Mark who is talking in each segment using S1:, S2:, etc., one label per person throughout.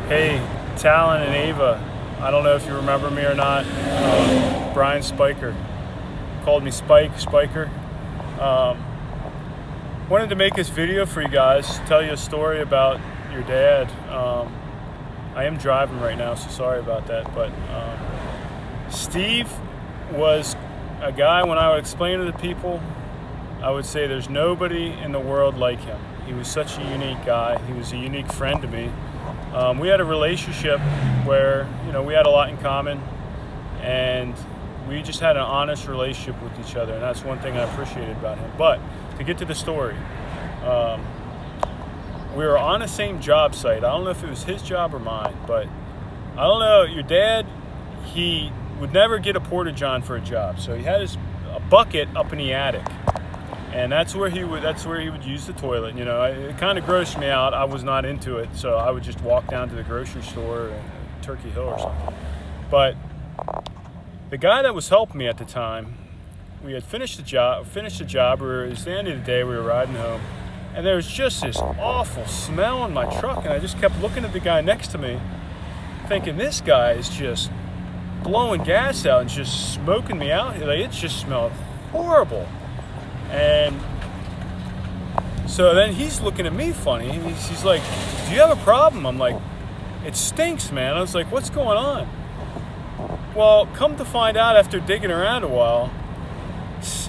S1: Hey, Talon and Ava, I don't know if you remember me or not. Brian Spiker called me Spiker. Um, Wanted to make this video for you guys, tell you a story about your dad. I am driving right now, so sorry about that. But Steve was a guy, when I would explain to the people, I would say there's nobody in the world like him. He was such a unique guy. He was a unique friend to me. We had a relationship where, we had a lot in common, and we just had an honest relationship with each other, and that's one thing I appreciated about him. But to get to the story, we were on the same job site. I don't know if it was his job or mine, but I don't know. Your dad, he would never get a porta-john for a job, so he had a bucket up in the attic. And that's where he would use the toilet. It kind of grossed me out. I was not into it, so I would just walk down to the grocery store in Turkey Hill or something. But the guy that was helping me at the time, we had finished the job. It was the end of the day. We were riding home, and there was just this awful smell in my truck. And I just kept looking at the guy next to me, thinking, this guy is just blowing gas out and just smoking me out. Like, it just smelled horrible. And so then he's looking at me funny. He's like, do you have a problem? I'm like, it stinks, man. I was like, what's going on? Well, come to find out, after digging around a while,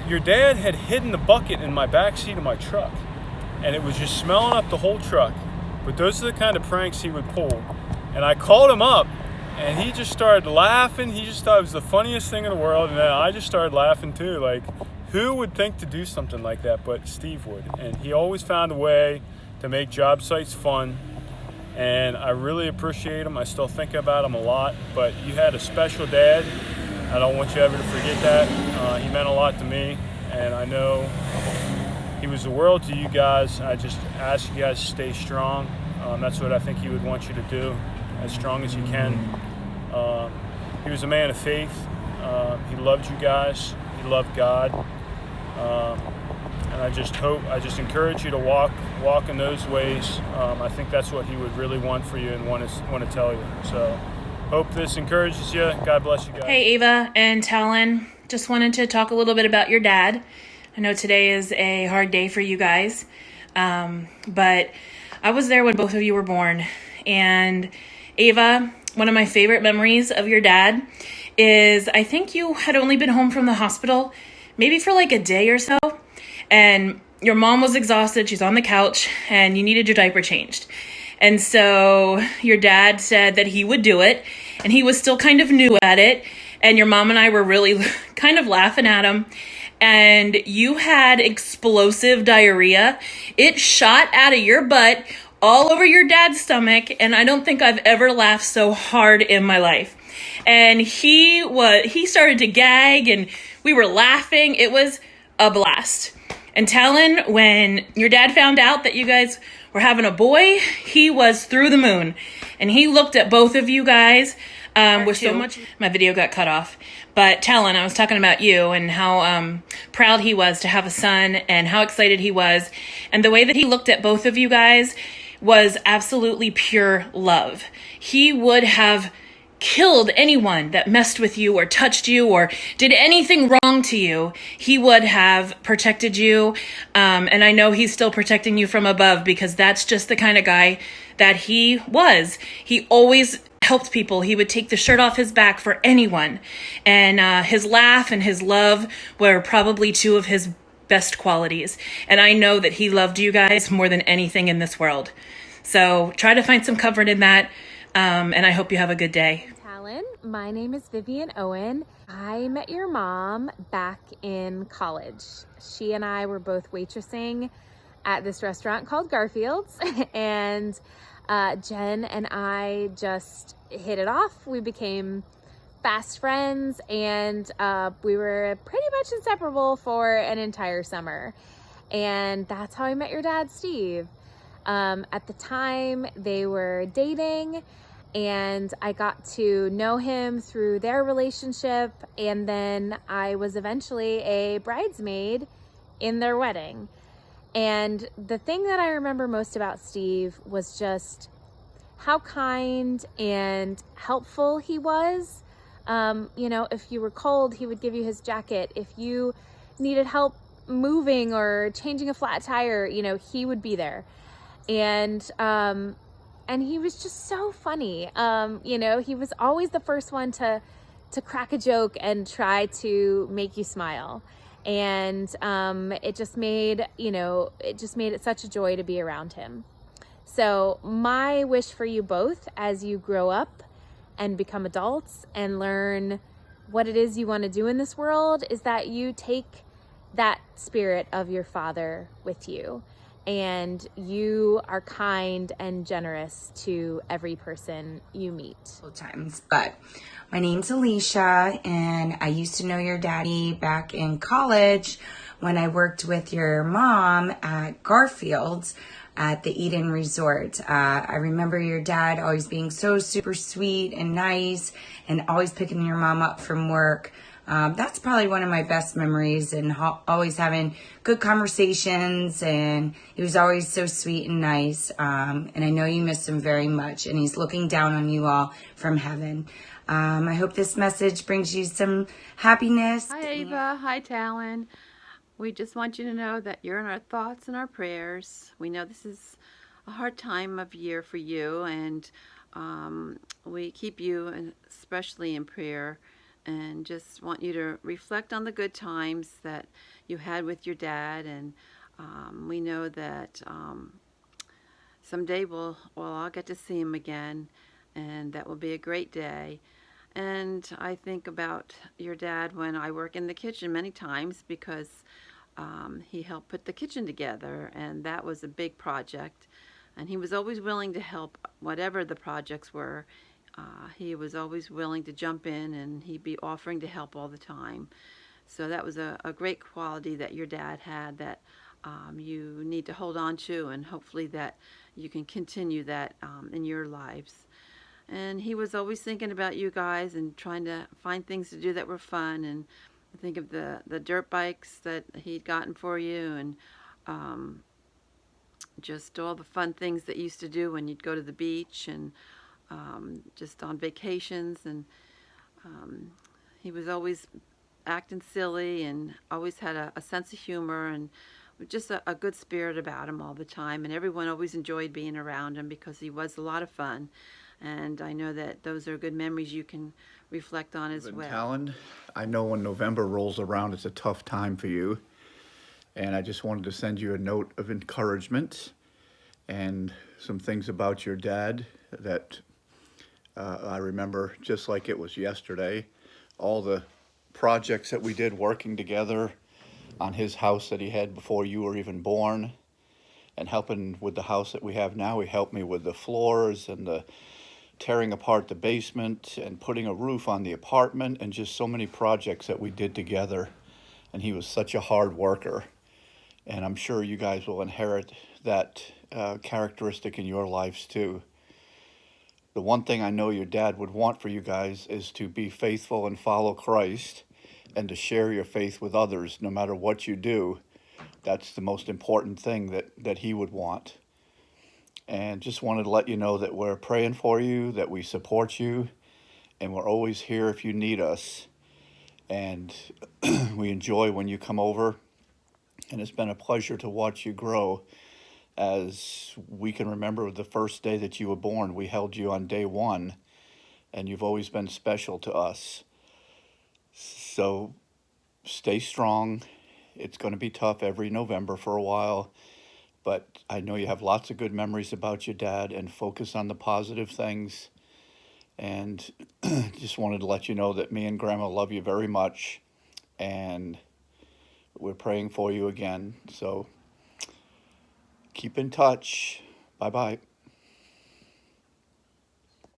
S1: your dad had hidden the bucket in my back seat of my truck, and it was just smelling up the whole truck. But those are the kind of pranks he would pull. And I called him up, and he just started laughing. He just thought it was the funniest thing in the world, and then I just started laughing too. Like, who would think to do something like that? But Steve would. And he always found a way to make job sites fun. And I really appreciate him. I still think about him a lot. But you had a special dad. I don't want you ever to forget that. He meant a lot to me. And I know he was the world to you guys. I just ask you guys to stay strong. That's what I think he would want you to do, as strong as you can. He was a man of faith. He loved you guys. He loved God. And I just encourage you to walk in those ways. I think that's what he would really want for you and want to tell you. So hope this encourages you. God bless you guys.
S2: Hey, Ava and Talon. Just wanted to talk a little bit about your dad. I know today is a hard day for you guys, but I was there when both of you were born. And Ava, one of my favorite memories of your dad is, I think you had only been home from the hospital maybe for like a day or so, and your mom was exhausted. She's on the couch, and you needed your diaper changed. And so your dad said that he would do it, and he was still kind of new at it, and your mom and I were really kind of laughing at him. And you had explosive diarrhea. It shot out of your butt all over your dad's stomach, and I don't think I've ever laughed so hard in my life. And he started to gag, and we were laughing. It was a blast. And Talon, when your dad found out that you guys were having a boy, he was through the moon. And he looked at both of you guys with so much. My video got cut off. But Talon, I was talking about you and how proud he was to have a son and how excited he was. And the way that he looked at both of you guys was absolutely pure love. He would have killed anyone that messed with you or touched you or did anything wrong to you. He would have protected you. And I know he's still protecting you from above, because that's just the kind of guy that he was. He always helped people. He would take the shirt off his back for anyone. And his laugh and his love were probably two of his best qualities. And I know that he loved you guys more than anything in this world. So try to find some comfort in that. And I hope you have a good day.
S3: Talon, my name is Vivian Owen. I met your mom back in college. She and I were both waitressing at this restaurant called Garfield's, and Jen and I just hit it off. We became fast friends, and we were pretty much inseparable for an entire summer. And that's how I met your dad, Steve. At the time, they were dating, and I got to know him through their relationship, and then I was eventually a bridesmaid in their wedding. And the thing that I remember most about Steve was just how kind and helpful he was. If you were cold, he would give you his jacket. If you needed help moving or changing a flat tire, he would be there. And he was just so funny. He was always the first one to crack a joke and try to make you smile. And it just made it such a joy to be around him. So my wish for you both as you grow up and become adults and learn what it is you want to do in this world is that you take that spirit of your father with you, and you are kind and generous to every person you meet.
S4: Times, but my name's Alicia, and I used to know your daddy back in college when I worked with your mom at Garfield's at the Eden Resort. I remember your dad always being so super sweet and nice and always picking your mom up from work. That's probably one of my best memories, and always having good conversations, and he was always so sweet and nice. And I know you miss him very much, and he's looking down on you all from heaven. I hope this message brings you some happiness.
S5: Hi, Ava. Hi, Talon. We just want you to know that you're in our thoughts and our prayers. We know this is a hard time of year for you, and we keep you especially in prayer, and just want you to reflect on the good times that you had with your dad. And we know that someday I'll get to see him again, and that will be a great day. And I think about your dad when I work in the kitchen many times, because he helped put the kitchen together, and that was a big project. And he was always willing to help whatever the projects were. He was always willing to jump in, and he'd be offering to help all the time. So that was a great quality that your dad had that you need to hold on to, and hopefully that you can continue that in your lives. And he was always thinking about you guys and trying to find things to do that were fun. And I think of the dirt bikes that he'd gotten for you, and just all the fun things that you used to do when you'd go to the beach, and just on vacations. And he was always acting silly and always had a sense of humor, and just a good spirit about him all the time. And everyone always enjoyed being around him because he was a lot of fun. And I know that those are good memories you can reflect on as well.
S6: Talon, I know when November rolls around, it's a tough time for you. And I just wanted to send you a note of encouragement and some things about your dad that I remember just like it was yesterday. All the projects that we did working together on his house that he had before you were even born, and helping with the house that we have now. He helped me with the floors and the tearing apart the basement and putting a roof on the apartment, and just so many projects that we did together. And he was such a hard worker. And I'm sure you guys will inherit that characteristic in your lives too. The one thing I know your dad would want for you guys is to be faithful and follow Christ, and to share your faith with others no matter what you do. That's the most important thing that he would want. And just wanted to let you know that we're praying for you, that we support you, and we're always here if you need us. And we enjoy when you come over, and it's been a pleasure to watch you grow. As we can remember the first day that you were born, we held you on day one, and you've always been special to us. So stay strong. It's going to be tough every November for a while, but I know you have lots of good memories about your dad, and focus on the positive things. And just wanted to let you know that me and Grandma love you very much, and we're praying for you again. So keep in touch. Bye-bye.